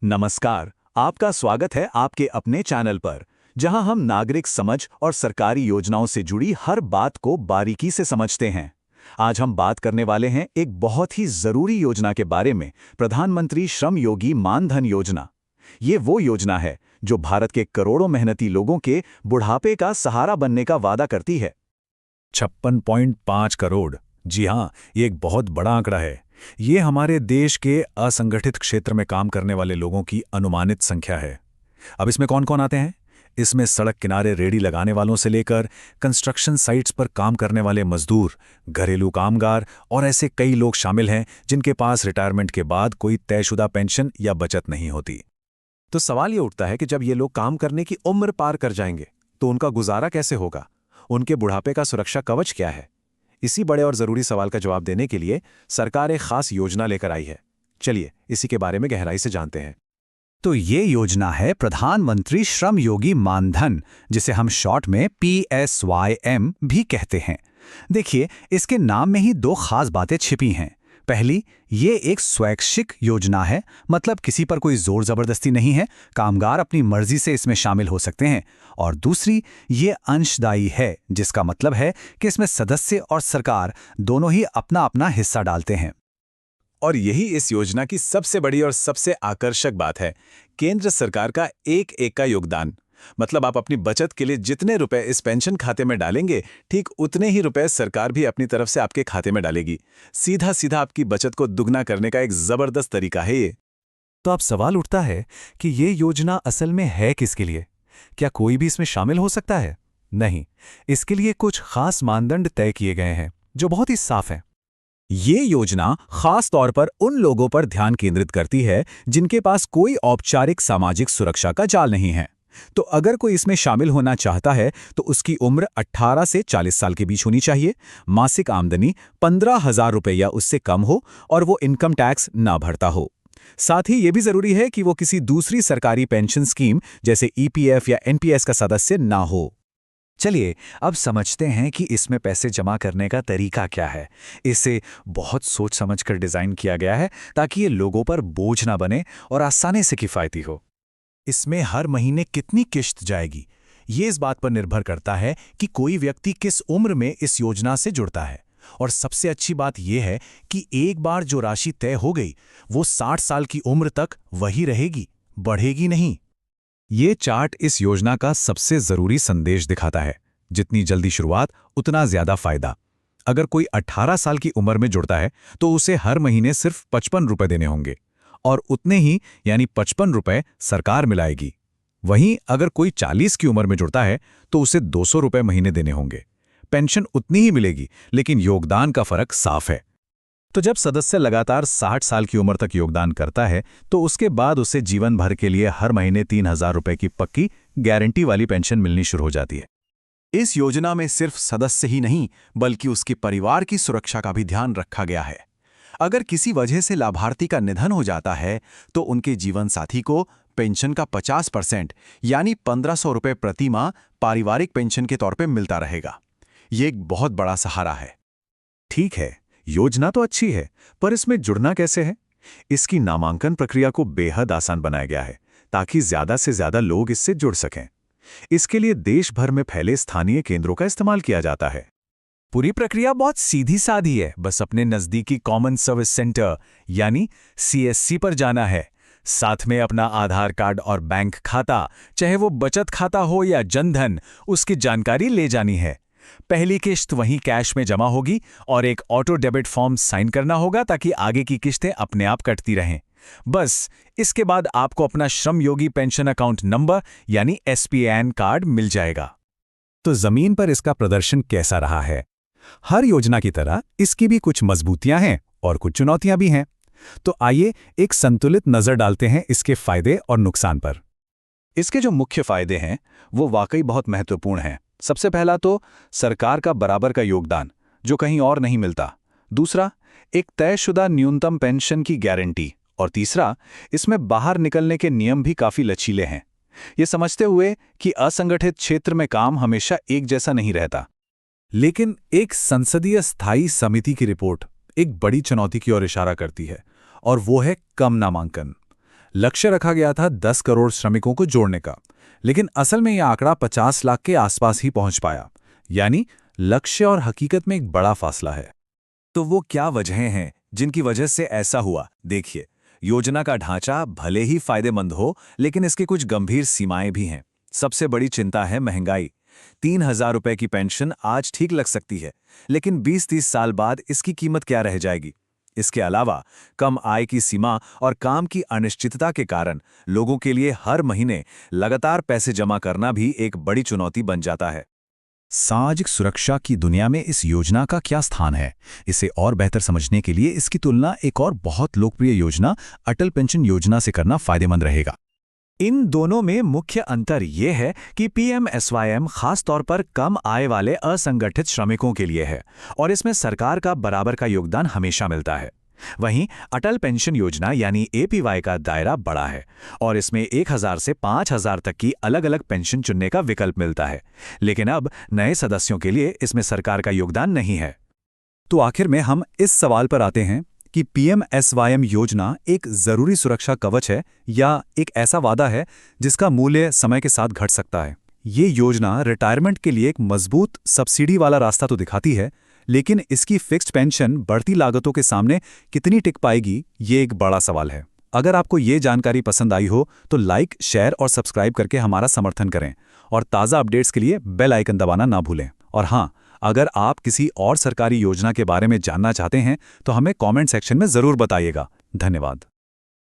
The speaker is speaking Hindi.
नमस्कार, आपका स्वागत है आपके अपने चैनल पर, जहां हम नागरिक समझ और सरकारी योजनाओं से जुड़ी हर बात को बारीकी से समझते हैं। आज हम बात करने वाले हैं एक बहुत ही जरूरी योजना के बारे में, प्रधानमंत्री श्रम योगी मानधन योजना। ये वो योजना है जो भारत के करोड़ों मेहनती लोगों के बुढ़ापे का सहारा बनने का वादा करती है। 56.5 करोड़। जी हाँ, ये एक बहुत बड़ा आंकड़ा है। ये हमारे देश के असंगठित क्षेत्र में काम करने वाले लोगों की अनुमानित संख्या है। अब इसमें कौन कौन आते हैं? इसमें सड़क किनारे रेहड़ी लगाने वालों से लेकर कंस्ट्रक्शन साइट्स पर काम करने वाले मजदूर, घरेलू कामगार और ऐसे कई लोग शामिल हैं जिनके पास रिटायरमेंट के बाद कोई तयशुदा पेंशन या बचत नहीं होती। तो सवाल ये उठता है कि जब ये लोग काम करने की उम्र पार कर जाएंगे तो उनका गुजारा कैसे होगा? उनके बुढ़ापे का सुरक्षा कवच क्या है? इसी बड़े और जरूरी सवाल का जवाब देने के लिए सरकार एक खास योजना लेकर आई है। चलिए इसी के बारे में गहराई से जानते हैं। तो ये योजना है प्रधानमंत्री श्रम योगी मानधन, जिसे हम शॉर्ट में PSYM भी कहते हैं। देखिए, इसके नाम में ही दो खास बातें छिपी हैं। पहली, ये एक स्वैच्छिक योजना है, मतलब किसी पर कोई जोर जबरदस्ती नहीं है, कामगार अपनी मर्जी से इसमें शामिल हो सकते हैं। और दूसरी, ये अंशदायी है, जिसका मतलब है कि इसमें सदस्य और सरकार दोनों ही अपना अपना हिस्सा डालते हैं। और यही इस योजना की सबसे बड़ी और सबसे आकर्षक बात है, केंद्र सरकार का एक का योगदान। मतलब आप अपनी बचत के लिए जितने रुपए इस पेंशन खाते में डालेंगे, ठीक उतने ही रुपए सरकार भी अपनी तरफ से आपके खाते में डालेगी। सीधा सीधा आपकी बचत को दुगना करने का एक जबरदस्त तरीका है ये। तो अब सवाल उठता है कि ये योजना असल में है किसके लिए? क्या कोई भी इसमें शामिल हो सकता है? नहीं, इसके लिए कुछ खास मानदंड तय किए गए हैं जो बहुत ही साफ हैं। ये योजना खास तौर पर उन लोगों पर ध्यान केंद्रित करती है जिनके पास कोई औपचारिक सामाजिक सुरक्षा का जाल नहीं है। तो अगर कोई इसमें शामिल होना चाहता है तो उसकी उम्र 18 से 40 साल के बीच होनी चाहिए, मासिक आमदनी 15,000 रुपये या उससे कम हो और वो इनकम टैक्स ना भरता हो। साथ ही ये भी जरूरी है कि वो किसी दूसरी सरकारी पेंशन स्कीम जैसे EPF या NPS का सदस्य ना हो। चलिए अब समझते हैं कि इसमें पैसे जमा करने का तरीका क्या है। इसे बहुत सोच समझकर डिज़ाइन किया गया है ताकि ये लोगों पर बोझ ना बने और आसानी से किफ़ायती हो। इसमें हर महीने कितनी किश्त जाएगी, ये इस बात पर निर्भर करता है कि कोई व्यक्ति किस उम्र में इस योजना से जुड़ता है। और सबसे अच्छी बात यह है कि एक बार जो राशि तय हो गई, वो 60 साल की उम्र तक वही रहेगी, बढ़ेगी नहीं। ये चार्ट इस योजना का सबसे ज़रूरी संदेश दिखाता है। जितनी जल्दी शुरुआत, उतना ज़्यादा फ़ायदा। अगर कोई 18 साल की उम्र में जुड़ता है तो उसे हर महीने सिर्फ 55 रुपये देने होंगे और उतने ही यानी 55 रुपये सरकार मिलाएगी। वहीं अगर कोई 40 की उम्र में जुड़ता है तो उसे 200 रुपये महीने देने होंगे। पेंशन उतनी ही मिलेगी, लेकिन योगदान का फर्क साफ है। तो जब सदस्य लगातार 60 साल की उम्र तक योगदान करता है तो उसके बाद उसे जीवन भर के लिए हर महीने 3,000 रुपये की पक्की गारंटी वाली पेंशन मिलनी शुरू हो जाती है। इस योजना में सिर्फ सदस्य ही नहीं बल्कि उसके परिवार की सुरक्षा का भी ध्यान रखा गया है। अगर किसी वजह से लाभार्थी का निधन हो जाता है तो उनके जीवन साथी को पेंशन का 50% यानी 1,500 रुपये प्रति माह पारिवारिक पेंशन के तौर पर मिलता रहेगा। ये एक बहुत बड़ा सहारा है। ठीक है, योजना तो अच्छी है, पर इसमें जुड़ना कैसे है? इसकी नामांकन प्रक्रिया को बेहद आसान बनाया गया है ताकि ज्यादा से ज्यादा लोग इससे जुड़ सकें। इसके लिए देश भर में फैले स्थानीय केंद्रों का इस्तेमाल किया जाता है। पूरी प्रक्रिया बहुत सीधी सादी है। बस अपने नज़दीकी कॉमन सर्विस सेंटर यानी CSC पर जाना है। साथ में अपना आधार कार्ड और बैंक खाता, चाहे वो बचत खाता हो या जनधन, उसकी जानकारी ले जानी है। पहली किश्त वहीं कैश में जमा होगी और एक ऑटो डेबिट फॉर्म साइन करना होगा ताकि आगे की किश्तें अपने आप कटती रहें। बस इसके बाद आपको अपना Shram Yogi pension account number यानी SPN कार्ड मिल जाएगा। तो जमीन पर इसका प्रदर्शन कैसा रहा है? हर योजना की तरह इसकी भी कुछ मजबूतियां हैं और कुछ चुनौतियां भी हैं। तो आइए एक संतुलित नजर डालते हैं इसके फायदे और नुकसान पर। इसके जो मुख्य फायदे हैं वो वाकई बहुत महत्वपूर्ण हैं। सबसे पहला तो सरकार का बराबर का योगदान, जो कहीं और नहीं मिलता। दूसरा, एक तयशुदा न्यूनतम पेंशन की गारंटी। और तीसरा, इसमें बाहर निकलने के नियम भी काफी लचीले हैं, ये समझते हुए कि असंगठित क्षेत्र में काम हमेशा एक जैसा नहीं रहता। लेकिन एक संसदीय स्थायी समिति की रिपोर्ट एक बड़ी चुनौती की ओर इशारा करती है, और वो है कम नामांकन। लक्ष्य रखा गया था 10 करोड़ श्रमिकों को जोड़ने का, लेकिन असल में यह आंकड़ा 50 लाख के आसपास ही पहुंच पाया। यानी लक्ष्य और हकीकत में एक बड़ा फासला है। तो वो क्या वजहें हैं जिनकी वजह से ऐसा हुआ? देखिए, योजना का ढांचा भले ही फायदेमंद हो, लेकिन इसके कुछ गंभीर सीमाएं भी हैं। सबसे बड़ी चिंता है महंगाई। 3,000 रुपए की पेंशन आज ठीक लग सकती है, लेकिन 20-30 साल बाद इसकी कीमत क्या रह जाएगी? इसके अलावा कम आय की सीमा और काम की अनिश्चितता के कारण लोगों के लिए हर महीने लगातार पैसे जमा करना भी एक बड़ी चुनौती बन जाता है। सामाजिक सुरक्षा की दुनिया में इस योजना का क्या स्थान है? इसे और बेहतर समझने के लिए इसकी तुलना एक और बहुत लोकप्रिय योजना अटल पेंशन योजना से करना फायदेमंद रहेगा। इन दोनों में मुख्य अंतर ये है कि पीएमएसवाईएम खास तौर पर कम आय वाले असंगठित श्रमिकों के लिए है और इसमें सरकार का बराबर का योगदान हमेशा मिलता है। वहीं अटल पेंशन योजना यानी एपीवाई का दायरा बड़ा है और इसमें 1,000 से 5,000 तक की अलग-अलग पेंशन चुनने का विकल्प मिलता है, लेकिन अब नए सदस्यों के लिए इसमें सरकार का योगदान नहीं है। तो आखिर में हम इस सवाल पर आते हैं कि पीएमएसवाईएम योजना एक जरूरी सुरक्षा कवच है या एक ऐसा वादा है जिसका मूल्य समय के साथ घट सकता है। ये योजना रिटायरमेंट के लिए एक मजबूत सब्सिडी वाला रास्ता तो दिखाती है, लेकिन इसकी फिक्स्ड पेंशन बढ़ती लागतों के सामने कितनी टिक पाएगी, ये एक बड़ा सवाल है। अगर आपको ये जानकारी पसंद आई हो तो लाइक, शेयर और सब्सक्राइब करके हमारा समर्थन करें और ताज़ा अपडेट्स के लिए बेल आइकन दबाना ना भूलें। और हाँ, अगर आप किसी और सरकारी योजना के बारे में जानना चाहते हैं तो हमें कमेंट सेक्शन में ज़रूर बताइएगा। धन्यवाद।